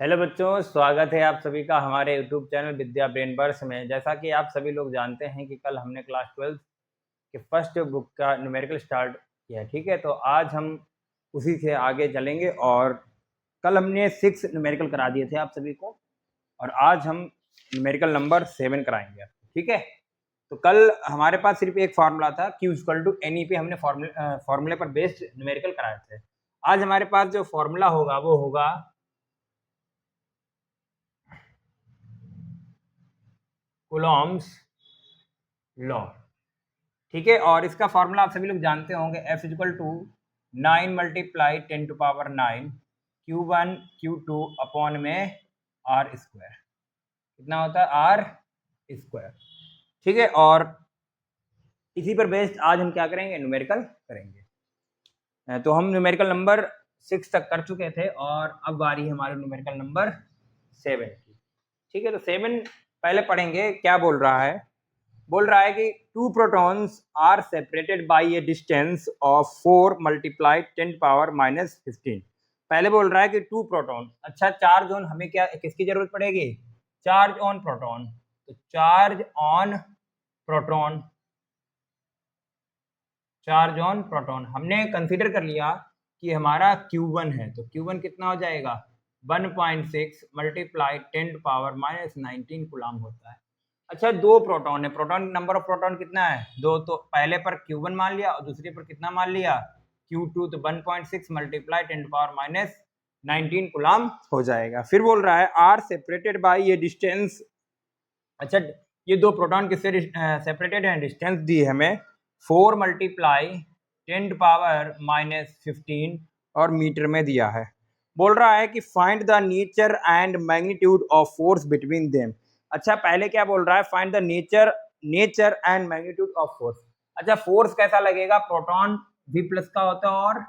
Hello बच्चों, स्वागत है आप सभी का हमारे यूट्यूब चैनल विद्या ब्रेन वर्स में। जैसा कि आप सभी लोग जानते हैं कि कल हमने क्लास 12 के फर्स्ट बुक का न्यूमेरिकल स्टार्ट किया, ठीक है। तो आज हम उसी से आगे चलेंगे और कल हमने 6 न्यूमेरिकल करा दिए थे आप सभी को और आज हम न्यूमेरिकल नंबर 7 कराएंगे, ठीक है। तो कल हमारे पास सिर्फ एक फार्मूला था, Q equal to N E पे हमने फार्मूले पर बेस्ड न्यूमेरिकल कराए थे। आज हमारे पास जो फार्मूला होगा वो होगा कूलॉम्स लॉ, ठीक है। और इसका फॉर्मूला आप सभी लोग जानते होंगे, F equal to 9 multiply 10 to power 9 Q1 Q2 upon में R स्क्वायर। कितना होता है? R स्क्वायर, ठीक है। और इसी पर बेस्ड आज हम क्या करेंगे? न्यूमेरिकल करेंगे। तो हम न्यूमेरिकल नंबर 6 तक कर चुके थे और अब बारी है हमारे न्यूमेरिकल नंबर 7 की, ठीक है। तो 7 पहले पढ़ेंगे। क्या बोल रहा है? बोल रहा है कि 2 protons are separated by a distance of 4 multiply 10 power -15। पहले बोल रहा है कि 2 प्रोटॉन, अच्छा चार्ज ऑन, हमें क्या किसकी जरूरत पड़ेगी? Charge on proton. तो charge on proton, charge on proton हमने कंसीडर कर लिया कि हमारा Q1 है, तो Q1 कितना हो जाएगा? 1.6 मल्टीप्लाई 10 पावर -19 कूलम होता है। अच्छा, 2 प्रोटॉन है, प्रोटॉन नंबर ऑफ प्रोटॉन कितना है? 2। तो पहले पर Q1 मान लिया और दूसरे पर कितना मान लिया? Q2। तो 1.6 मल्टीप्लाई 10 पावर -19 कूलम हो जाएगा। फिर बोल रहा है आर सेपरेटेड बाय ये डिस्टेंस। अच्छा, ये 2 प्रोटॉन किससे सेपरेटेड हैं? डिस्टेंस दी है हमें 4 मल्टीप्लाई 10 पावर -15 और मीटर में दिया है। बोल रहा है कि find the nature and magnitude of force between them. अच्छा, पहले क्या बोल रहा है? Find the nature and magnitude of force. अच्छा, फोर्स कैसा लगेगा? प्रोटॉन भी प्लस का होता है और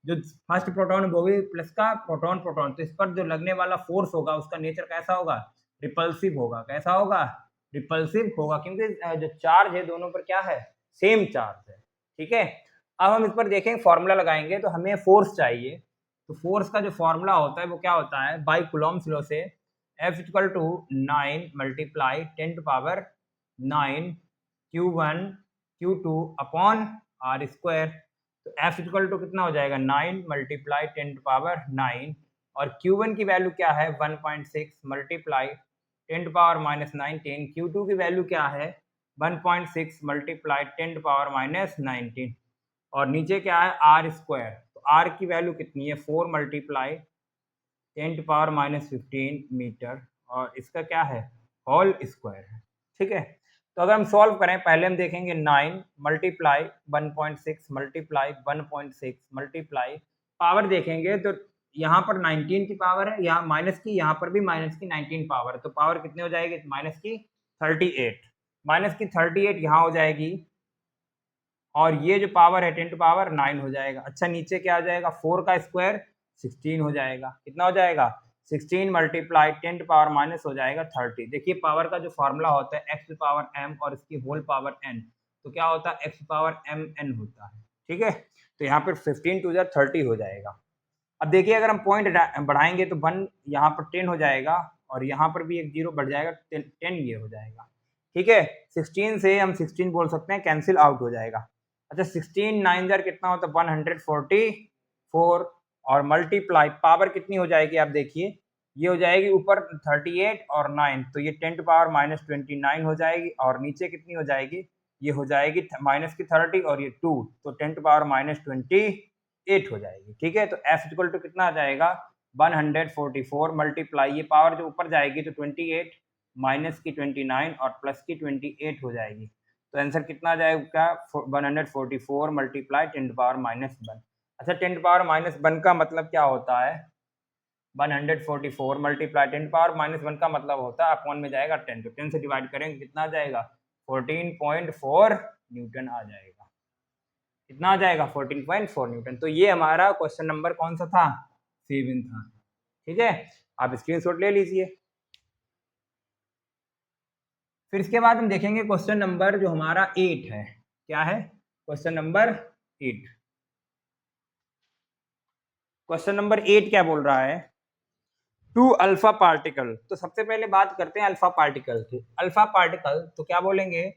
जो फर्स्ट प्रोटॉन वो भी प्लस का, प्रोटॉन प्रोटॉन, तो इस पर जो लगने वाला फोर्स होगा उसका नेचर कैसा होगा? रिपल्सिव होगा। कैसा होगा? रिपल्सिव होगा, क्योंकि जो चार्ज है दोनों पर क्या है? सेम चार्ज है, ठीक है। अब हम इस पर देखेंगे, फॉर्मूला लगाएंगे। तो हमें फोर्स चाहिए, तो फोर्स का जो फॉर्मूला होता है वो क्या होता है? बाय कूलॉम्स लॉ से F equal to 9 multiply 10 to power 9 Q1 Q2 upon R square. तो F इक्वल टू कितना हो जाएगा? 9 मल्टीप्लाई 10 टू पावर 9 और Q1 की वैल्यू क्या है? 1.6 मल्टीप्लाई 10 टू पावर -19। Q2 की वैल्यू क्या है? 1.6 मल्टीप्लाई 10 टू पावर -19 और नीचे क्या है? R square. तो R की वैल्यू कितनी है? 4 मल्टीप्लाई 10 टू पावर -15 मीटर और इसका क्या है? होल स्क्वायर है, ठीक है। तो अगर हम सॉल्व करें, पहले हम देखेंगे 9 मल्टीप्लाई 1.6 मल्टीप्लाई 1.6 मल्टीप्लाई पावर देखेंगे तो यहाँ पर 19 की पावर है, यहाँ माइनस की, यहाँ पर भी माइनस की 19 पावर है। तो पावर कितनी हो जाएगी? माइनस की 38, माइनस की 38 यहाँ हो जाएगी और ये जो पावर है 10 टू पावर 9 हो जाएगा। अच्छा, नीचे क्या आ जाएगा? 4 का स्क्वायर 16 हो जाएगा। कितना हो जाएगा? 16 मल्टीप्लाई 10 टू पावर माइनस हो जाएगा 30। देखिए, पावर का जो फॉर्मूला होता है x टू पावर m और इसकी होल पावर n, तो क्या होता है? x to power m n होता है, ठीक है। तो यहाँ पर 15 टू 30 हो जाएगा। अब देखिए, अगर हम पॉइंट बढ़ाएंगे तो 1 यहाँ पर 10 हो जाएगा और यहाँ पर भी एक जीरो बढ़ जाएगा, 10 ये हो जाएगा, ठीक है। 16 से हम 16 बोल सकते हैं, कैंसिल आउट हो जाएगा। अच्छा, 16 9 जार कितना होता है? 144 और मल्टीप्लाई पावर कितनी हो जाएगी? आप देखिए, ये हो जाएगी ऊपर 38 और 9, तो ये 10 टू पावर -29 हो जाएगी और नीचे कितनी हो जाएगी? ये हो जाएगी माइनस की 30 और ये 2, तो 10 टू पावर -28 हो जाएगी, ठीक है। तो F इक्वल टू कितना आ जाएगा? 144 मल्टीप्लाई, ये पावर जो ऊपर जाएगी तो 28 माइनस की 29 और प्लस की 28 हो जाएगी। तो आंसर कितना आ जाएगा? 144 मल्टीप्लाई 10 टू पावर -1। अच्छा, 10 टू पावर -1 का मतलब क्या होता है? 144 मल्टीप्लाई 10 पावर -1 का मतलब होता है अपॉन में जाएगा 10, तो 10 से डिवाइड करेंगे कितना आ जाएगा? 14.4 न्यूटन आ जाएगा। कितना आ जाएगा? 14.4 न्यूटन। तो ये हमारा क्वेश्चन नंबर कौन सा था? 7 था, ठीक है। आप स्क्रीनशॉट ले लीजिए। फिर इसके बाद हम देखेंगे क्वेश्चन नंबर जो हमारा 8 है। क्या है? Question number 8। क्वेश्चन नंबर 8 क्या बोल रहा है? To alpha particle. तो सबसे पहले बात करते हैं अल्फा पार्टिकल की। अल्फा पार्टिकल तो क्या बोलेंगे,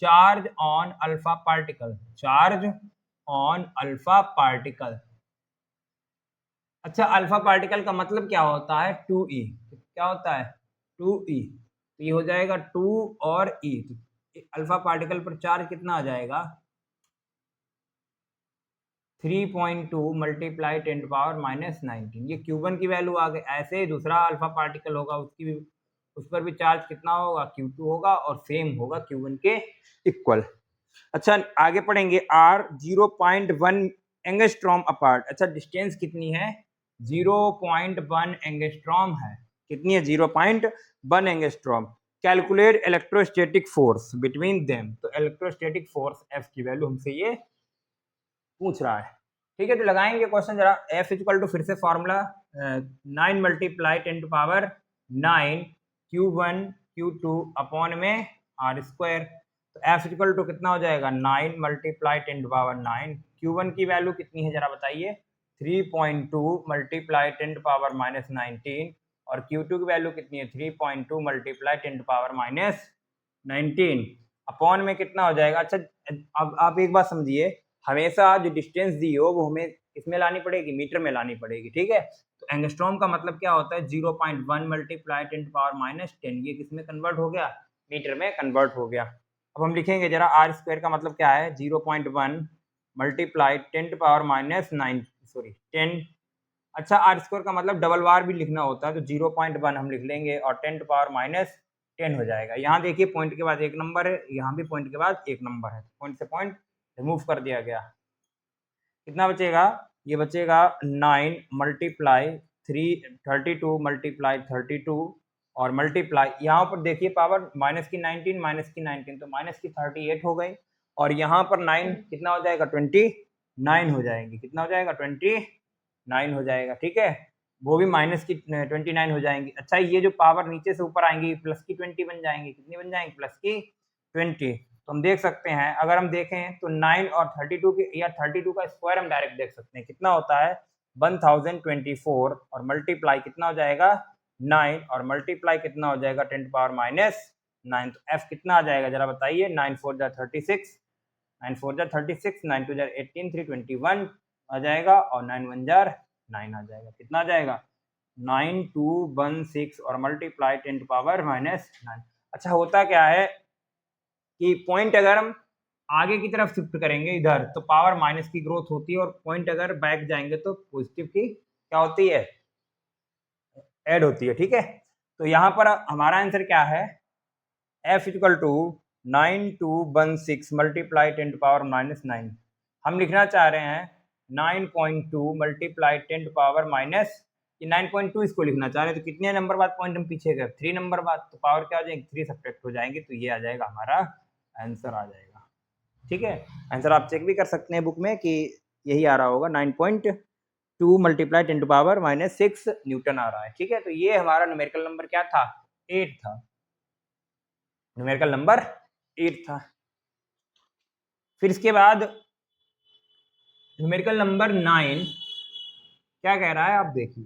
charge on alpha particle, charge on alpha particle. अच्छा, अल्फा पार्टिकल का मतलब क्या होता है, 2e। क्या होता है, 2e। तो ये हो जाएगा 2 और e। अल्फा पार्टिकल पर चार्ज कितना आ जाएगा, 3.2 मल्टीप्लाई 10⁻⁻19। ये Q1 की वैल्यू आ गई। ऐसे ही दूसरा अल्फा पार्टिकल होगा, उसकी भी उस पर भी चार्ज कितना होगा, Q2 होगा और सेम होगा Q1 के इक्वल। अच्छा आगे पढ़ेंगे, R 0.1 एंगस्ट्रॉम अपार्ट। अच्छा डिस्टेंस कितनी है, 0.1 एंगस्ट्रॉम है। कितनी है, 0.1 angstrom. Calculate electrostatic force between them. तो इलेक्ट्रोस्टैटिक फोर्स F की वैल्यू हमसे ये पूछ रहा है। ठीक है, तो लगाएंगे क्वेश्चन जरा। F इक्वल टू, फिर से formula 9 multiply 10⁻⁹ Q1 Q2 upon में R स्क्वायर। तो F इक्वल टू कितना हो जाएगा, 9 मल्टीप्लाई 10⁻⁹। Q1 की वैल्यू कितनी है जरा बताइए, 3.2 मल्टीप्लाई 10⁻⁻19 और Q2 की वैल्यू कितनी है, 3.2 मल्टीप्लाई 10⁻⁻19 अपॉन में कितना हो जाएगा। अच्छा अब आप एक बात समझिए, हमेशा जो डिस्टेंस दी हो वो हमें किसमें लानी पड़ेगी, मीटर में लानी पड़ेगी। ठीक है, तो एंगस्ट्रॉम का मतलब क्या होता है, 0.1 मल्टीप्लाई 10⁻⁻10। ये किसमें कन्वर्ट हो गया, मीटर में कन्वर्ट हो गया। अब हम लिखेंगे जरा, आर स्क्वायर का मतलब क्या है, 0.1 मल्टीप्लाई 10⁻⁻9 सॉरी 10। अच्छा आर स्क्वायर का मतलब डबल बार भी लिखना होता है, तो 0.1 हम लिख लेंगे और 10⁻⁻10 हो जाएगा। यहाँ देखिए पॉइंट के बाद एक नंबर है, यहाँ भी पॉइंट के बाद एक नंबर है, पॉइंट से पॉइंट रिमूव कर दिया गया। कितना बचेगा, ये बचेगा 9 मल्टीप्लाई 32 मल्टीप्लाई 32 और मल्टीप्लाई, यहाँ पर देखिए पावर माइनस की 19 तो माइनस की 38 हो गई। और यहाँ पर 9 कितना हो जाएगा, 29 हो जाएंगे। कितना हो जाएगा, 29 हो जाएगा। ठीक है, वो भी माइनस की 29 हो जाएंगी। अच्छा ये जो पावर नीचे से ऊपर आएंगी प्लस की 20 बन जाएंगी। कितनी बन जाएंगी, प्लस की 20। तो हम देख सकते हैं, अगर हम देखें तो 9 और 32 के या 32 का स्क्वायर हम डायरेक्ट देख सकते हैं, कितना होता है 1024 और मल्टीप्लाई कितना हो जाएगा 9 और मल्टीप्लाई कितना हो जाएगा 10⁻⁹। तो F कितना आ जाएगा जरा बताइए, 9 4 जा 36, 9 4 जा 36, 9 2 जा 18, 321 आ जाएगा और 9 1 जा 9 आ जाएगा। कितना आ जाएगा, 9216 और मल्टीप्लाई 10⁻⁻9। अच्छा होता क्या है कि पॉइंट अगर हम आगे की तरफ शिफ्ट करेंगे इधर तो पावर माइनस की ग्रोथ होती है, और पॉइंट अगर बैक जाएंगे तो पॉजिटिव की क्या होती है, ऐड होती है। ठीक है, तो यहाँ पर हमारा आंसर क्या है, F इक्वल टू 9216 मल्टीप्लाई 10⁻⁻9। हम लिखना चाह रहे हैं 9.2 मल्टीप्लाई 10⁻⁻, ये 9.2 इसको लिखना चाह रहे हैं। तो कितने नंबर बाद पॉइंट हम पीछे गए, 3 नंबर बाद, तो पावर क्या हो जाएगी, 3 सब्ट्रैक्ट हो जाएंगे। तो ये आ जाएगा हमारा आंसर आ जाएगा। ठीक है, आंसर आप चेक भी कर सकते हैं बुक में कि यही आ रहा होगा, 9.2 मल्टीप्लाई 10⁻⁻6 न्यूटन आ रहा है। ठीक है, तो ये हमारा न्यूमेरिकल नंबर क्या था, 8 था। न्यूमेरिकल नंबर 8 था। फिर इसके बाद न्यूमेरिकल नंबर 9 क्या कह रहा है, आप देखिए।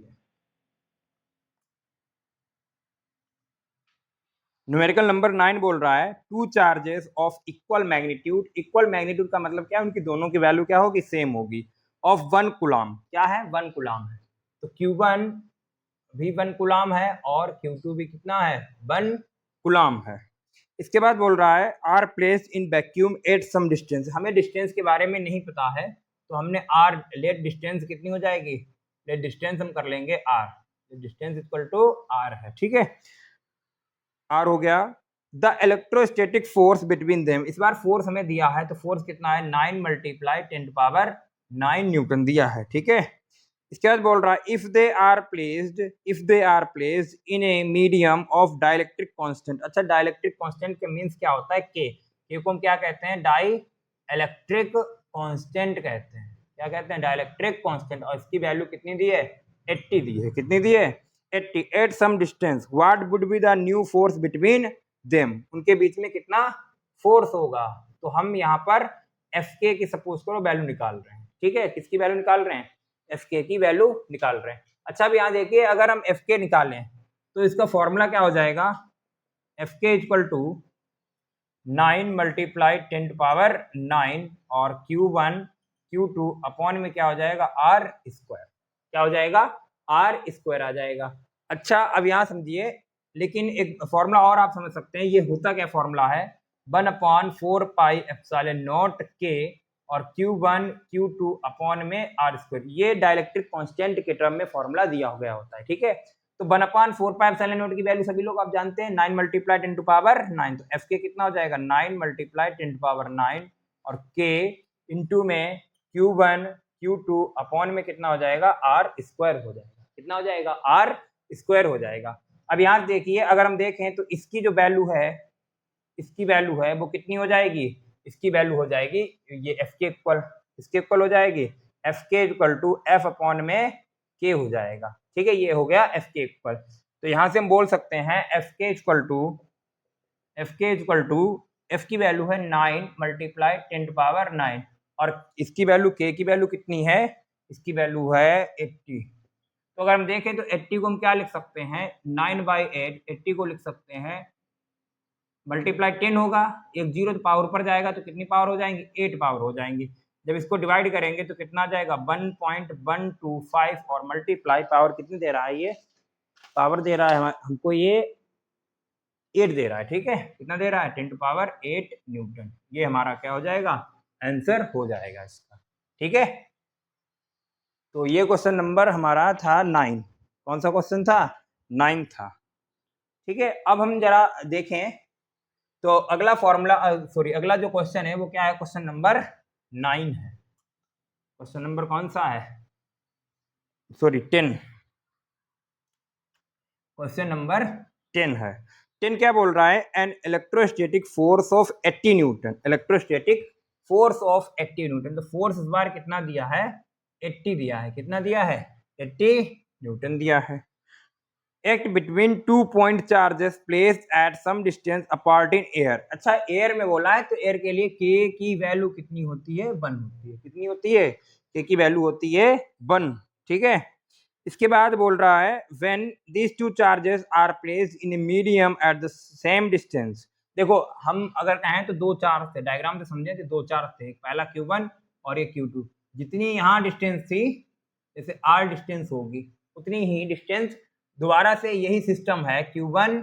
न्यूमेरिकल नंबर 9 बोल रहा है, two charges of equal magnitude. Equal magnitude का मतलब क्या है, उनकी दोनों की वैल्यू क्या होगी, सेम होगी। ऑफ 1 कूलम, क्या है 1 कूलम है, तो Q1 भी 1 कूलम है और Q2 भी कितना है 1 कूलम है। इसके बाद बोल रहा है, are placed in vacuum at some distance. हमें डिस्टेंस के बारे में नहीं पता है, तो हमने आर लेट डिस्टेंस कितनी हो जाएगी, लेट डिस्टेंस हम कर लेंगे R, distance equal to R है। ठीक है, आर हो गया। The electrostatic force between them, इस बार फोर्स हमें दिया है, तो फोर्स कितना है 9 मल्टीप्लाई 10⁻⁹ न्यूटन दिया है। ठीक है, इसके बाद बोल रहा है, if they are placed in a medium of dielectric constant. अच्छा डाइलेक्ट्रिक कांस्टेंट के मींस क्या होता है, के को हम क्या कहते हैं, डाई इलेक्ट्रिक कांस्टेंट कहते हैं। क्या कहते हैं, डाइलेक्ट्रिक कांस्टेंट। और इसकी वैल्यू कितनी दी है, 80 दी है। कितनी दी है, 80 at some distance. What would be the new force between them, उनके बीच में कितना फोर्स होगा। तो हम यहाँ पर एफ के की सपोज करो वैल्यू निकाल रहे हैं। ठीक है, किसकी वैल्यू निकाल रहे हैं, एफ के की वैल्यू निकाल रहे हैं। अच्छा अब यहाँ देखिए, अगर हम एफ के निकालें तो इसका फॉर्मूला क्या हो जाएगा, एफ के इक्वल टू 9 मल्टीप्लाई 10⁻9 और Q1 Q2 अपॉन में क्या हो जाएगा आर स्क्वायर, क्या हो जाएगा आर स्क्वायर आ जाएगा। अच्छा अब यहाँ समझिए, लेकिन एक फॉर्मूला और आप समझ सकते हैं, ये होता क्या फॉर्मूला है, 1/4πε0 के और Q1 Q2 अपॉन में आर स्क्वायर, ये डाइलेक्ट्रिक कांस्टेंट के टर्म में फॉर्मूला दिया हो गया होता है, ठीक है। तो 1/4πε0 की वैल्यू सभी लोग आप जानते हैं, 9 मल्टीप्लाई 10⁻9, तो एफ के कितना हो जाएगा 9 मल्टीप्लाई 10⁻9 और के इंटू में Q1 Q2 अपॉन में कितना हो जाएगा आर स्क्वायर हो जाएगा, कितना हो जाएगा आर स्क्वायर हो जाएगा। अब यहाँ देखिए, अगर हम देखें तो इसकी जो वैल्यू है, इसकी वैल्यू है वो कितनी हो जाएगी, इसकी वैल्यू हो जाएगी ये एफ के इक्वल, इसके इक्वल हो जाएगी एफ के इक्वल टू एफ अपॉन में के हो जाएगा, ठीक है, ये हो गया एफ के इक्वल। तो यहाँ से हम बोल सकते हैं एफ के इक्वल टू एफ की वैल्यू है 9 मल्टीप्लाई 10⁻9 और इसकी वैल्यू के की वैल्यू कितनी है, इसकी वैल्यू है 80। तो अगर हम देखें तो 80 को हम क्या लिख सकते हैं 9/8, 80 को लिख सकते हैं मल्टीप्लाई 10 होगा, एक जीरो पावर पर जाएगा तो कितनी पावर हो जाएंगी 8 पावर हो जाएंगी। जब इसको डिवाइड करेंगे तो कितना आ जाएगा 1.125 और मल्टीप्लाई पावर कितनी दे रहा है, ये पावर दे रहा है हमको ये 8 दे रहा है, ठीक है, कितना दे रहा है 10⁸ न्यूटन। ये हमारा क्या हो जाएगा आंसर हो जाएगा इसका, ठीक है। तो ये क्वेश्चन नंबर हमारा था 9, कौन सा क्वेश्चन था 9 था, ठीक है। अब हम जरा देखें तो अगला फॉर्मूला अगला जो क्वेश्चन है वो क्या है, क्वेश्चन नंबर 9 है। क्वेश्चन नंबर कौन सा है 10, क्वेश्चन नंबर 10 है। 10 क्या बोल रहा है, an electrostatic force of 80 newton, electrostatic force of 80 newton. तो फोर्स इस बार कितना दिया है 80 दिया है, कितना दिया है 80 न्यूटन दिया है। Act between 2 point charges placed at some distance apart in air. अच्छा एयर में बोला है तो एयर के लिए के की वैल्यू कितनी होती है 1 होती है, कितनी होती है के की वैल्यू होती है 1, ठीक है। इसके बाद बोल रहा है when these two charges are placed in a medium at the same distance. देखो हम अगर कहें तो दो चार्ज थे, डायग्राम से समझे तो दो चार्ज थे, पहला Q1 और एक Q2, जितनी यहाँ डिस्टेंस थी जैसे R डिस्टेंस होगी उतनी ही डिस्टेंस दोबारा से यही सिस्टम है Q1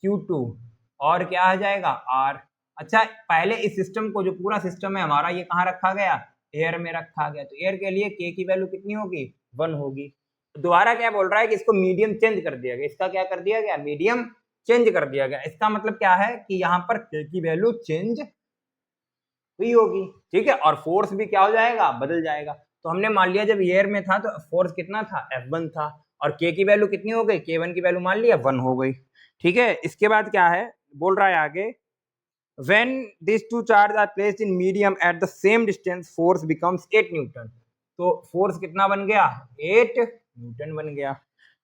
Q2 और क्या आ जाएगा R। अच्छा पहले इस सिस्टम को जो पूरा सिस्टम है हमारा ये कहाँ रखा गया एयर में रखा गया, तो एयर के लिए के की वैल्यू कितनी होगी 1 होगी। तो दोबारा क्या बोल रहा है कि इसको मीडियम चेंज कर दिया गया, इसका क्या कर दिया गया मीडियम चेंज कर दिया गया। इसका मतलब क्या है कि यहाँ पर के की वैल्यू चेंज हुई होगी, ठीक है, और फोर्स भी क्या हो जाएगा बदल जाएगा। तो हमने मान लिया जब एयर में था तो फोर्स कितना था F1 था और के की वैल्यू कितनी हो गई K1 की वैल्यू मान लिया 1 हो गई, ठीक है। इसके बाद क्या है बोल रहा है आगे when these two charges are placed in medium at the same distance force becomes 8 Newton. तो फोर्स कितना बन गया 8 न्यूटन बन गया,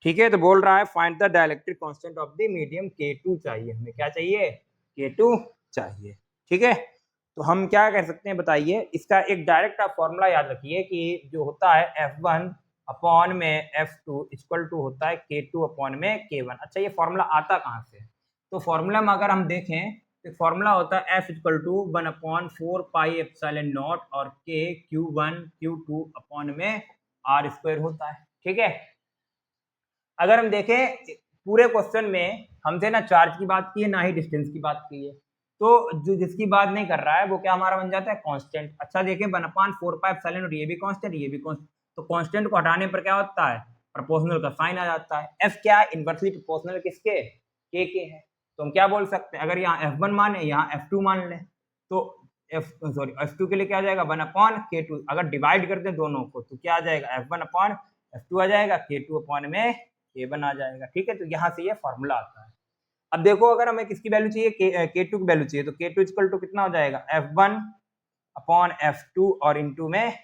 ठीक है। तो बोल रहा है find the dielectric constant of the medium K2 चाहिए, हमें क्या चाहिए K2 चाहिए, ठीक है। तो हम क्या कर सकते हैं बताइए, इसका एक डायरेक्ट आप फॉर्मूला याद रखिए कि जो होता है F1 अपॉन में F2 इक्वल टू होता है K2 अपॉन में K1। अच्छा ये फॉर्मूला आता कहाँ से, तो फॉर्मूला में अगर हम देखें तो फॉर्मूला होता है F इक्वल टू 1/4πε0 और K Q1 Q2 अपॉन में R स्क्वायर होता है, ठीक है। अगर हम देखें पूरे क्वेश्चन में हमसे ना चार्ज की बात की है ना ही डिस्टेंस की बात की है, तो जो जिसकी बात नहीं कर रहा है वो क्या हमारा बन जाता है कांस्टेंट। अच्छा देखें 1/4πε0 ये भी कांस्टेंट ये भी कांस्टेंट, तो कांस्टेंट को हटाने पर क्या होता है प्रोपोर्शनल का साइन आ जाता है। F क्या है इनवर्सली प्रोपोर्शनल किसके के है, तो हम क्या बोल सकते हैं अगर यहाँ F1 माने यहाँ F2 मान लें तो F2 के लिए क्या आ जाएगा 1/K2। अगर डिवाइड करते हैं दोनों को तो क्या आ जाएगा F1/F2 आ जाएगा, K2 अपॉन में K1 आ जाएगा, ठीक है। तो यहाँ से ये फॉर्मूला आता है। अब देखो अगर हमें किसकी वैल्यू चाहिए K2 की वैल्यू चाहिए तो K2 इक्वल टू कितना हो जाएगा F1/F2 और इंटू में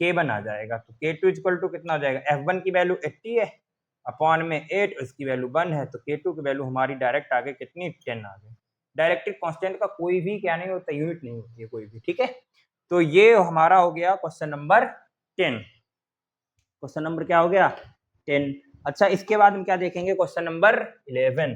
K1 आ जाएगा। तो K2 इक्वल टू कितना हो जाएगा F1 की वैल्यू 80 है अपॉन में 8 इसकी वैल्यू 1 है, तो K2 की वैल्यू हमारी डायरेक्ट आ गई कितनी 10 आ गई। डायरेक्टिव कांस्टेंट का कोई भी क्या नहीं होता यूनिट नहीं होती है कोई भी, ठीक है। तो ये हमारा हो गया क्वेश्चन नंबर 10। क्वेश्चन नंबर क्या हो गया 10। अच्छा, इसके बाद हम क्या देखेंगे, क्वेश्चन नंबर 11।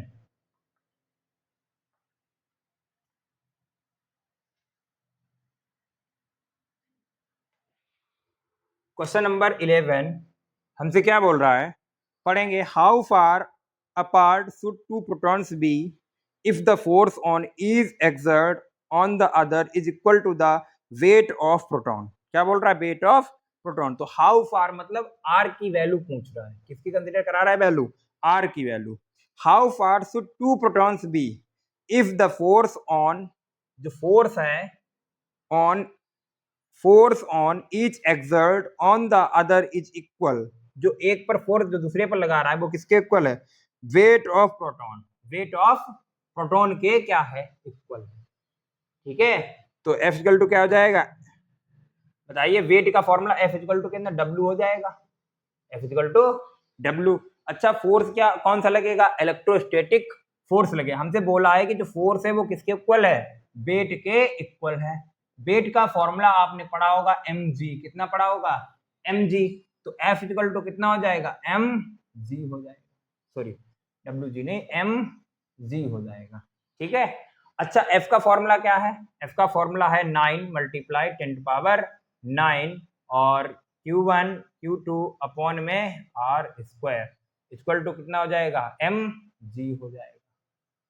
क्वेश्चन नंबर 11 हमसे क्या बोल रहा है, पढ़ेंगे। How far apart should two protons be if the force on each exert on the other is equal to the weight of proton. क्या बोल रहा है, वेट ऑफ प्रोटॉन। तो हाउ फार मतलब आर की वैल्यू पूछ रहा है, किसकी कंसीडर करा रहा है वैल्यू, आर की value. How far should two protons be if the force on, जो फोर्स है on, force on each exert on the other is equal, जो एक पर फोर्स जो दूसरे पर लगा रहा है वो किसके इक्वल है, weight of proton, wait of proton के क्या है, इक्वल है। ठीक है, तो F इक्वल टू क्या हो जाएगा, बताइए, वेट का फॉर्मूला F इक्वल टू के अंदर W हो जाएगा, F इक्वल टू W। अच्छा, फोर्स क्या कौन सा लगेगा, इलेक्ट्रोस्टैटिक फोर्स लगे। हमसे बोला है कि जो फोर्स है वो किसके इक्वल है, वेट के इक्वल है। वेट का फॉर्मूला आपने पढ़ा होगा mg, कितना पढ़ा होगा, mg। तो F इक्वल टू कितना हो जाएगा, mg हो जाएगा, सॉरी wg नहीं, mg हो जाएगा। ठीक है। अच्छा, F का फॉर्मूला क्या है, F का फॉर्मूला है 9 मल्टीप्लाई 10⁻⁹ और Q1 Q2 अपॉन में R स्क्वायर इक्वल टू कितना हो जाएगा, mg हो जाएगा।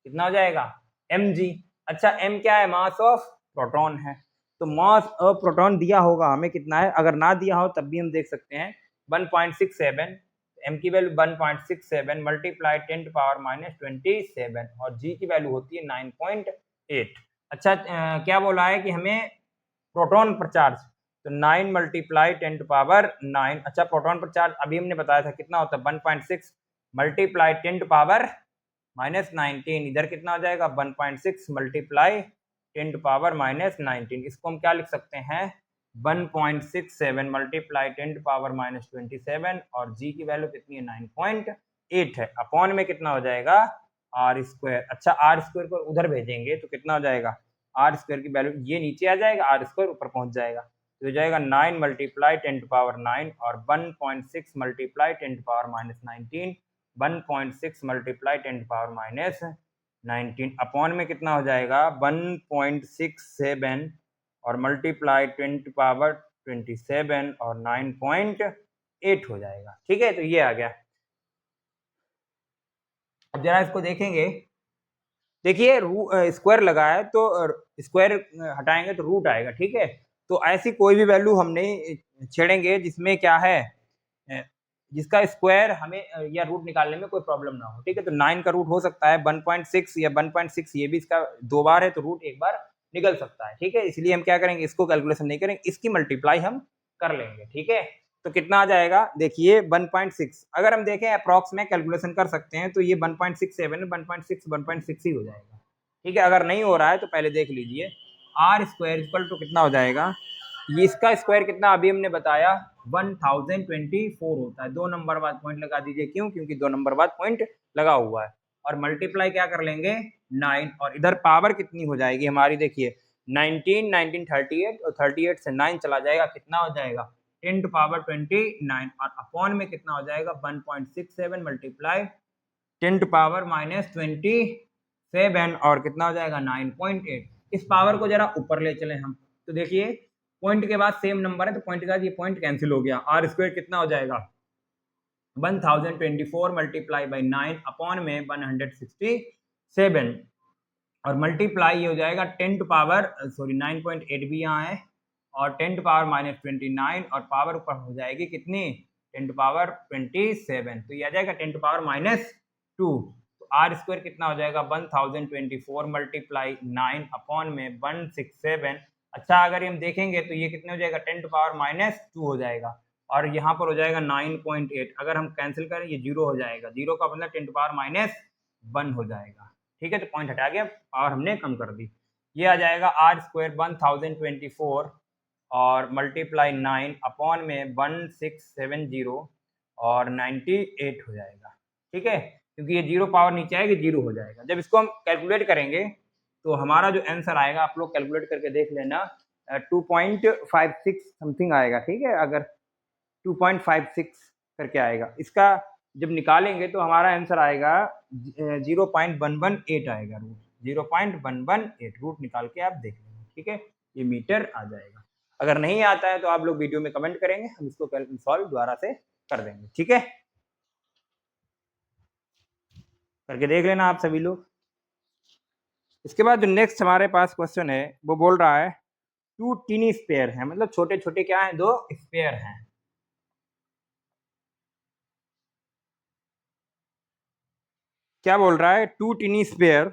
कितना हो जाएगा, mg। अच्छा, m क्या है, मास ऑफ प्रोटॉन है। तो मास ऑफ प्रोटॉन दिया होगा हमें कितना है, अगर ना दिया हो तब भी हम देख सकते हैं 1.67, m की वैल्यू 1.67 मल्टीप्लाई 10⁻⁻27 और g की वैल्यू होती है 9.8। अच्छा, क्या बोला है कि हमें प्रोटॉन पर चार्ज, तो 9 मल्टीप्लाई 10⁻⁹। अच्छा, प्रोटॉन पर चार्ज अभी हमने बताया था कितना होता है, 1.6 मल्टीप्लाई 10⁻⁻19, इधर कितना हो जाएगा 1.6 मल्टीप्लाई 10⁻⁻19। इसको हम क्या लिख सकते हैं, 1.67 मल्टीप्लाई 10⁻⁻27 और g की वैल्यू कितनी है, 9.8 है। अपॉन में कितना हो जाएगा, आर स्क्वायर। अच्छा, आर स्क्वायर को उधर भेजेंगे तो कितना हो जाएगा, आर स्क्वायर की वैल्यू ये नीचे आ जाएगा, आर स्क्वायर ऊपर पहुंच जाएगा, तो हो जाएगा 9 मल्टीप्लाई 10⁻9 और 1.6 मल्टीप्लाई 10⁻⁻19, 1.6 मल्टीप्लाई 10⁻⁻19 अपॉन में कितना हो जाएगा 1.67 और मल्टीप्लाई 10⁻27 और 9.8 हो जाएगा। ठीक है, तो ये आ गया। अब जरा इसको देखेंगे, देखिए स्क्वायर लगा है तो स्क्वायर हटाएंगे तो रूट आएगा। ठीक है, तो ऐसी कोई भी वैल्यू हम नहीं छेड़ेंगे जिसमें क्या है, जिसका स्क्वायर हमें या रूट निकालने में कोई प्रॉब्लम ना हो। ठीक है, तो 9 का रूट हो सकता है 1.6 या 1.6, ये भी इसका 2 बार है तो रूट एक बार निकल सकता है। ठीक है, इसलिए हम क्या करेंगे, इसको कैलकुलेशन नहीं करेंगे, इसकी मल्टीप्लाई हम कर लेंगे। ठीक है, तो कितना आ जाएगा, देखिए 1.6, अगर हम देखें अप्रॉक्स में कैलकुलेशन कर सकते हैं तो ये 1.67 1.6 ही हो जाएगा। ठीक है, अगर नहीं हो रहा है तो पहले देख लीजिए, आर स्क्वायर इक्वल टू कितना हो जाएगा, ये इसका स्क्वायर कितना अभी हमने बताया 1024 होता है। 2 नंबर बाद पॉइंट लगा दीजिए, क्यों, क्योंकि 2 नंबर बाद पॉइंट लगा हुआ है। और मल्टीप्लाई क्या कर लेंगे 9 और इधर पावर कितनी हो जाएगी हमारी, देखिए 19 38 और 38 से 9 चला जाएगा, कितना हो जाएगा 10⁻29 और अपॉन में कितना हो जाएगा 1.67 मल्टीप्लाई 10⁻27 और कितना हो जाएगा 9.8। इस पावर को जरा ऊपर ले चले हम, तो देखिए पॉइंट के बाद सेम नंबर है तो पॉइंट के बाद ये पॉइंट कैंसिल हो गया, आर स्क्वायर कितना हो जाएगा 1024 मल्टीप्लाई बाई 9 अपॉन में 167 और मल्टीप्लाई ये हो जाएगा 9.8 भी यहाँ है और 10⁻⁻29 और पावर ऊपर हो जाएगी कितनी 10⁻27, तो ये आ जाएगा 10⁻⁻2। तो आर स्क्वायर कितना हो जाएगा 1024 मल्टीप्लाई 9 अपॉन में 167। अच्छा, अगर हम देखेंगे तो ये कितने हो जाएगा 10⁻⁻2 हो जाएगा और यहाँ पर हो जाएगा 9.8। अगर हम कैंसिल करें ये 0 हो जाएगा, 0 का मतलब 10⁻⁻1 हो जाएगा। ठीक है, तो पॉइंट हटा गया, पावर हमने कम कर दी। ये आ जाएगा आर स्क्वायर 1024 और मल्टीप्लाई 9 अपॉन में 1670 और 98 हो जाएगा। ठीक है, क्योंकि ये 0 पावर नीचे आएगी 0 हो जाएगा। जब इसको हम कैलकुलेट करेंगे तो हमारा जो आंसर आएगा, आप लोग कैलकुलेट करके देख लेना, 2.56 समथिंग आएगा। ठीक है, अगर 2.56 करके आएगा। इसका जब निकालेंगे तो हमारा आंसर आएगा 0.118 आएगा, रूट 0.118 रूट निकाल के आप देख लेंगे, ठीक है, ये मीटर आ जाएगा। अगर नहीं आता है तो आप लोग वीडियो में कमेंट करेंगे, हम इसको सॉल्व दोबारा से कर देंगे, ठीक है, करके देख लेना आप सभी लोग। इसके बाद जो नेक्स्ट हमारे पास क्वेश्चन है वो बोल रहा है 2 टीनी स्पेयर है, मतलब छोटे छोटे क्या है, 2 स्पेयर हैं। क्या बोल रहा है, 2 tiny sphere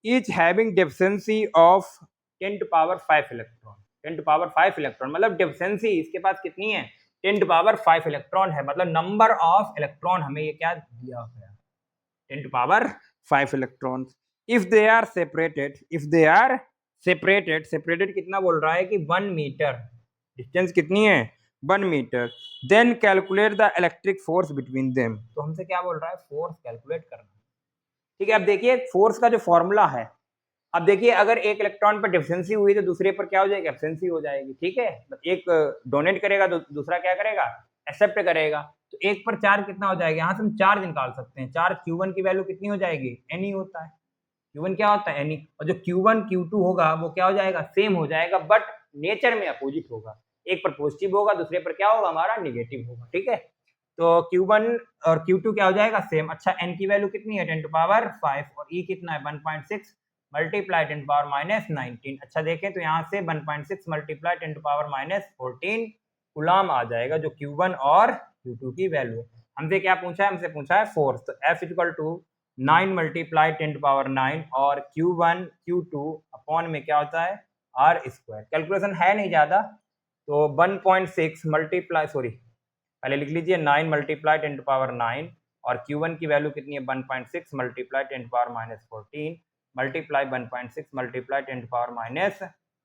is having deficiency of 10 to power 5 electron. 10 to power 5 electron मतलब डेफिशिएंसी इसके पास कितनी है, 10 टू पावर 5 इलेक्ट्रॉन है, मतलब नंबर ऑफ इलेक्ट्रॉन हमें ये क्या दिया गया, 10 to power 5 electron. If they are separated, if they are separated, separated कितना बोल रहा है कि 1 मीटर, डिस्टेंस कितनी है 1 metre, then calculate the electric force between them. तो हमसे क्या बोल रहा है, फोर्स कैलकुलेट करना, ठीक है। अब देखिए फोर्स का जो फॉर्मूला है, अब देखिए अगर एक इलेक्ट्रॉन पर डिफिशिएंसी हुई तो दूसरे पर क्या हो जाएगी, एब्सेंसी हो जाएगी, ठीक है। एक डोनेट करेगा तो दूसरा क्या करेगा, एक्सेप्ट करेगा, तो एक पर चार्ज कितना हो जाएगा, यहाँ से हम चार्ज निकाल सकते हैं, चार्ज Q1 की वैल्यू कितनी हो जाएगी, N होता है, Q1 क्या होता है N, और जो Q1 Q2 होगा वो क्या हो जाएगा, सेम हो जाएगा, बट नेचर में अपोजिट होगा, एक पर पॉजिटिव होगा दूसरे पर क्या होगा, हमारा निगेटिव होगा, ठीक है। तो Q1 और Q2 क्या हो जाएगा, सेम। अच्छा N की वैल्यू कितनी है 10 टू पावर 5 और E कितना है 1.6 मल्टीप्लाई 10 टू पावर माइनस 19। अच्छा देखें तो यहाँ से 1.6 multiply 10 to power minus 14 coulomb आ जाएगा, जो Q1 और Q2 की वैल्यू है। हमसे क्या पूछा है, हमसे पूछा है फोर्स, तो F equal to 9 multiply 10 to power 9 और Q1 Q2 अपॉन में क्या होता है R स्क्वायर। कैलकुलेशन है नहीं ज़्यादा, तो 1.6 मल्टीप्लाई, सॉरी पहले लिख लीजिए 9 मल्टीप्लाई 10 टू पावर 9 और Q1 की वैल्यू कितनी है 1.6 multiply 10 to power minus 14 multiply 1.6 multiply 10 to power minus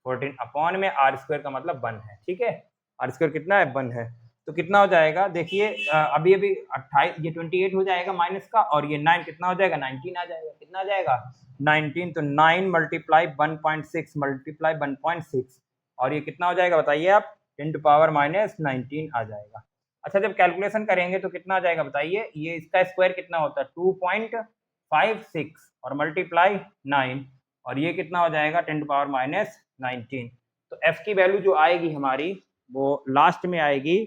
14 upon में R स्क्वायर का मतलब 1 है, ठीक है। R स्क्वायर कितना है 1 है, तो कितना हो जाएगा, देखिए अभी 28, ये 28 हो जाएगा माइनस का, और ये 9 कितना हो जाएगा 19 आ जाएगा, कितना आ जाएगा 19, तो 9 मल्टीप्लाई 1.6 मल्टीप्लाई 1.6 और ये कितना हो जाएगा बताइए आप, 10 टू पावर माइनस 19 आ जाएगा। अच्छा जब कैलकुलेशन करेंगे तो कितना आ जाएगा बताइए, ये इसका स्क्वायर कितना होता है 2.56 और मल्टीप्लाई 9 और ये कितना हो जाएगा 10 टू पावर माइनस 19। तो F की वैल्यू जो आएगी हमारी वो लास्ट में आएगी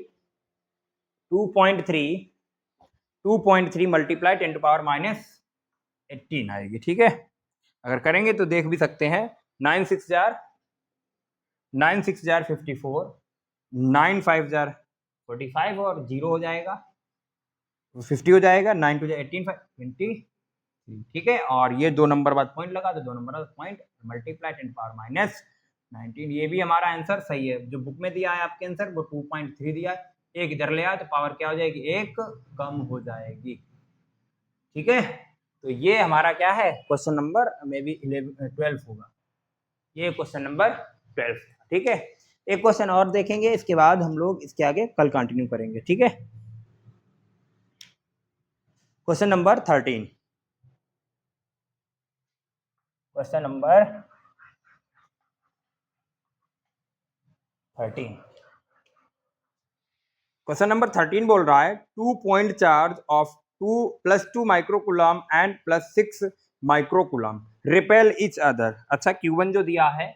2.3 मल्टीप्लाई 10 टू पावर माइनस 18 आएगी, ठीक है। अगर करेंगे तो देख भी सकते हैं 9 6 जार 54, 9 5 जार 45 और 0 हो जाएगा 50 हो जाएगा, 9 2 18 5 20, ठीक है। और ये 2 नंबर बाद पॉइंट लगा तो 2 नंबर बाद पॉइंट मल्टीप्लाई 10 पावर माइनस 19। ये भी हमारा आंसर सही है, जो बुक में दिया है आपके आंसर वो 2.3 दिया है, एक इधर ले आए तो पावर क्या हो जाएगी, एक कम हो जाएगी, ठीक है। तो ये हमारा क्या है क्वेश्चन नंबर मे बी 12 होगा, ये क्वेश्चन नंबर 12, ठीक है। एक क्वेश्चन और देखेंगे, इसके बाद हम लोग इसके आगे कल कंटिन्यू करेंगे, ठीक है। Question number 13, question number 13, question number 13 बोल रहा है 2 point charge of 2 microcoulomb and +6 microcoulomb repel each other. अच्छा Q1 जो दिया है,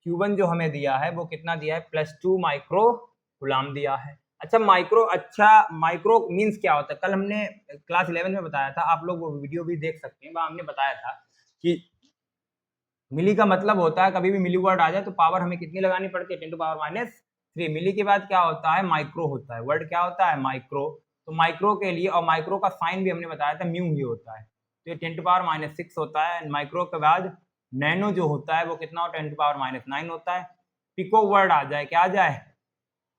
Q1 जो हमें दिया है वो कितना दिया है +2 माइक्रोकूलम दिया है। अच्छा माइक्रो मींस क्या होता है, कल हमने क्लास 11 में बताया था, आप लोग वो वीडियो भी देख सकते हैं, वहां हमने बताया था कि मिली का मतलब होता है कभी भी मिली वर्ड आ जाए तो पावर हमें कितनी लगानी पड़ती है 10 टू पावर माइनस 3। मिली के बाद क्या होता है माइक्रो होता है, वर्ड क्या होता है माइक्रो, तो माइक्रो के लिए, और माइक्रो का साइन भी हमने बताया था म्यू ही होता है, तो ये 10 टू पावर माइनस 6 होता है। माइक्रो के बाद नैनो जो होता है वो कितना होता है 10 टू पावर माइनस 9 होता है। पिको वर्ड आ जाए, क्या आ जाए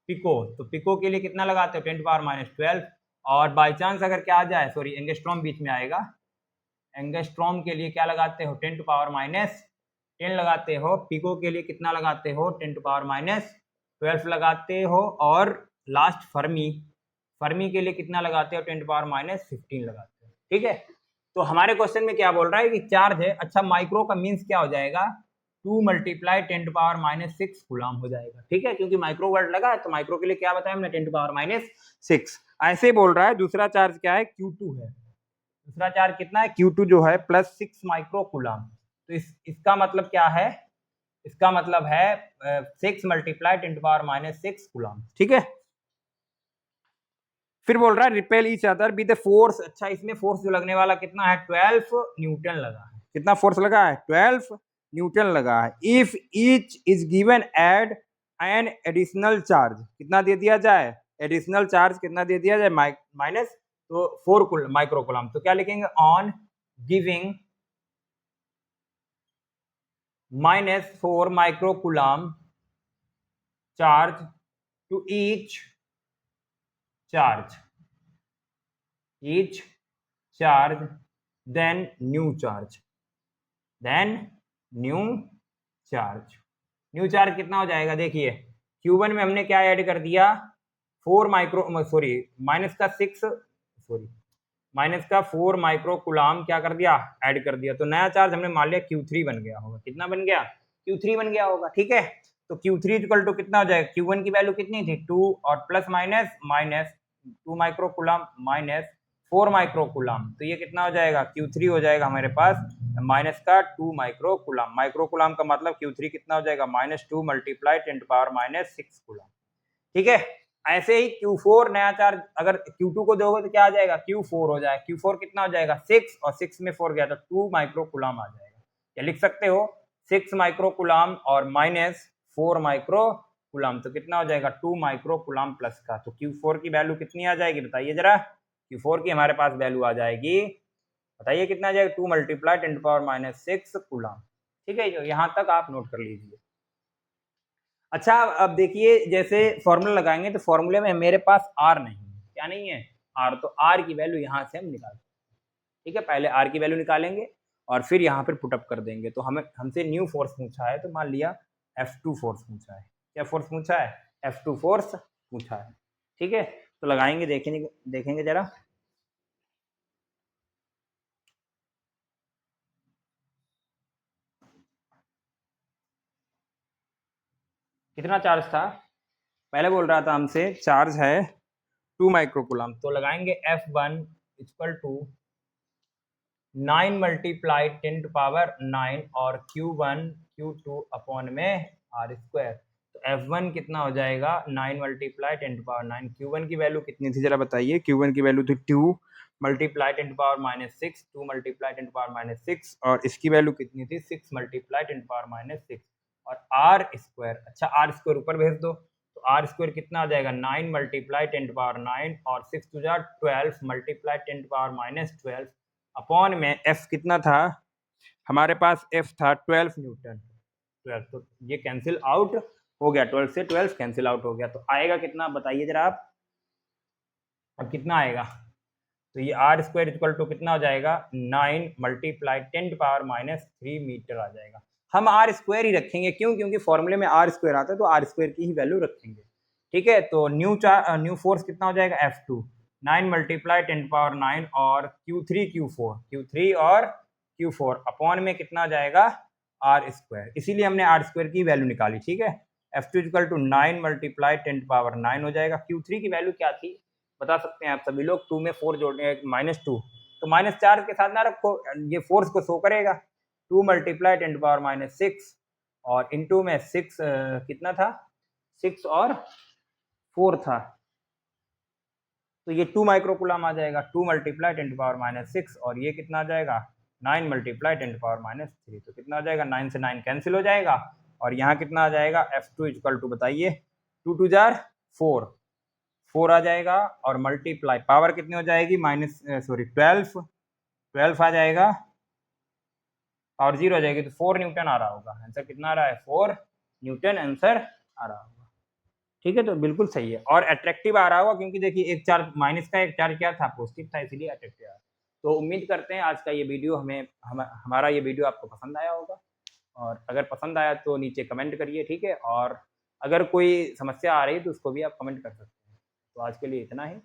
पिको, तो पिको के लिए कितना लगाते हो 10 टू पावर माइनस 12, और बाई चांस अगर क्या आ जाए, सॉरी एंगस्ट्रॉम बीच में आएगा, एंगस्ट्रॉम के लिए क्या लगाते हो 10 टू पावर माइनस 10 लगाते हो, पिको के लिए कितना लगाते हो 10 टू पावर माइनस 12 लगाते हो, और लास्ट फर्मी के लिए कितना लगाते हो 10 टू पावर माइनस 15 लगाते हो, ठीक है। तो हमारे क्वेश्चन में क्या बोल रहा है कि चार्ज है। अच्छा माइक्रो का मीन्स क्या हो जाएगा, 2 मल्टीप्लाई 10⁻⁶ कूलाम हो जाएगा। ठीक है, क्योंकि माइक्रो वर्ड लगा है तो माइक्रो के लिए क्या बताया हमने, 10⁻⁻6। ऐसे बोल रहा है दूसरा चार्ज क्या है, Q2 है। दूसरा चार्ज कितना है, Q2 जो है +6 माइक्रो कूलाम। तो इसका मतलब क्या है, इसका मतलब है 6 मल्टीप्लाई 10⁻⁶ कूलाम। ठीक है, फिर बोल रहा है repel each other with force. अच्छा, इसमें फोर्स जो लगने वाला कितना है, 12 न्यूटन लगा है। कितना फोर्स लगा है, 12 न्यूटन लगा है। If each is given add an additional charge, कितना दे दिया जाए, एडिशनल चार्ज कितना दे दिया जाए, माइनस तो 4 माइक्रो कूलम। तो क्या लिखेंगे, on giving -4 micro coulomb charge to each charge, each charge then new charge, then new charge। New charge कितना हो जाएगा, देखिए Q1 में हमने क्या ऐड कर दिया, 4 माइक्रो सॉरी माइनस का 4 माइक्रो कूलाम क्या कर दिया, ऐड कर दिया। तो नया चार्ज हमने मान लिया Q3 बन गया होगा। कितना बन गया, Q3 बन गया होगा। ठीक है, तो Q3 इक्वल टू कितना हो जाएगा, Q1 की वैल्यू कितनी थी 2 और plus minus 2 micro coulomb minus 4 micro coulomb. तो ये कितना हो जाएगा, Q3 हो जाएगा हमारे पास माइनस का 2 माइक्रो कूलाम। माइक्रो कूलाम का मतलब Q3 कितना हो जाएगा, -2 मल्टीप्लाई 10⁻⁶ कूलाम। ठीक है, ऐसे ही Q4 नया चार्ज अगर Q2 को दोगे तो क्या आ जाएगा, Q4 हो जाएगा। Q4 कितना हो जाएगा, 6 और 6 में 4 गया तो 2 माइक्रो कूलाम आ जाएगा। क्या लिख सकते हो, 6 माइक्रो कूलाम और -4 माइक्रो कूलाम। तो कितना हो जाएगा, 2 माइक्रो कूलाम प्लस का। तो Q4 की वैल्यू कितनी आ जाएगी, बताइए जरा। Q4 की हमारे पास वैल्यू आ जाएगी, बताइए कितना आ जाएगा, 2 मल्टीप्लाई 10⁻⁶ कूलाम। ठीक है, यहाँ तक आप नोट कर लीजिए। अच्छा, अब देखिए जैसे फॉर्मूला लगाएंगे तो फॉर्मूले में मेरे पास आर नहीं है, क्या नहीं है, आर। तो आर की वैल्यू यहाँ से हम निकालते हैं। ठीक है, पहले आर की वैल्यू निकालेंगे और फिर यहाँ पर पुटअप कर देंगे। तो हमें हमसे न्यू फोर्स पूछा है, तो मान लिया F2 फोर्स पूछा है। क्या फोर्स पूछा है, F2 फोर्स पूछा है। ठीक है, तो लगाएंगे, देखेंगे जरा। कितना चार्ज था, पहले बोल रहा था हमसे चार्ज है 2 माइक्रो कूलम। तो लगाएंगे F1 इक्वल टू 9 मल्टीप्लाई 10⁻⁹ और Q1 Q2 अपॉन में R²। तो F1 कितना हो जाएगा, 9 मल्टीप्लाई 10⁻⁹। Q1 की वैल्यू कितनी थी जरा बताइए, Q1 की वैल्यू थी 2 मल्टीप्लाई 10⁻⁶, 2 मल्टीप्लाई 10⁻⁶, और इसकी वैल्यू कितनी थी, 6 मल्टीप्लाई 10⁻⁶ और R²। अच्छा, R² ऊपर भेज दो, तो R² कितना आ जाएगा, 9 मल्टीप्लाई 10⁻⁹ और 6 टू जा 12 मल्टीप्लाई 10⁻⁻12 अपॉन में F कितना था हमारे पास, F था 12 न्यूटन। 12, तो ये कैंसिल आउट हो गया, 12 से 12 कैंसिल आउट हो गया। तो आएगा कितना बताइए जरा आप, अब कितना आएगा। तो ये R² इक्वल टू कितना हो जाएगा, 9 मल्टीप्लाई 10⁻⁻3 मीटर आ जाएगा। हम R² ही रखेंगे, क्यों, क्योंकि फॉर्मूले में R² आता है तो R² की ही वैल्यू रखेंगे। ठीक है, तो न्यू फोर्स कितना हो जाएगा, F2 9 मल्टीप्लाई 10⁻⁹ और Q3 और Q4 अपॉन में कितना आ जाएगा, R²। इसीलिए हमने R² की वैल्यू निकाली। ठीक है, F2 इक्वल टू 9 मल्टीप्लाई 10⁻⁹ हो जाएगा। Q3 की वैल्यू क्या थी बता सकते हैं आप सभी लोग, 2 में 4 जोड़ने -2, तो -4 के साथ ना रखो, ये फोर्स को शो करेगा। 2 मल्टीप्लाई 10⁻⁶ और इनटू में 6 कितना था, 6 और 4 था, तो ये 2 माइक्रो कूलम आ जाएगा। 2 मल्टीप्लाई 10⁻⁶ और ये कितना आ जाएगा, 9 मल्टीप्लाई 10⁻�3। तो कितना आ जाएगा, 9 से 9 कैंसिल हो जाएगा और यहाँ कितना आ जाएगा, F2 इक्वल टू बताइए, 2 टू जार 4 आ जाएगा और मल्टीप्लाई पावर कितनी हो जाएगी, 12 आ जाएगा और 0 आ जाएगी, तो 4 न्यूटन आ रहा होगा। आंसर कितना आ रहा है, 4 न्यूटन आंसर आ रहा होगा। ठीक है, तो बिल्कुल सही है और अट्रैक्टिव आ रहा होगा, क्योंकि देखिए एक चार्ज माइनस का, एक चार्ज क्या था, पॉजिटिव था, इसीलिए अट्रैक्टिव आ रहा है। तो उम्मीद करते हैं आज का ये वीडियो हमारा ये वीडियो आपको पसंद आया होगा, और अगर पसंद आया तो नीचे कमेंट करिए। ठीक है, और अगर कोई समस्या आ रही है तो उसको भी आप कमेंट कर सकते हैं। तो आज के लिए इतना ही।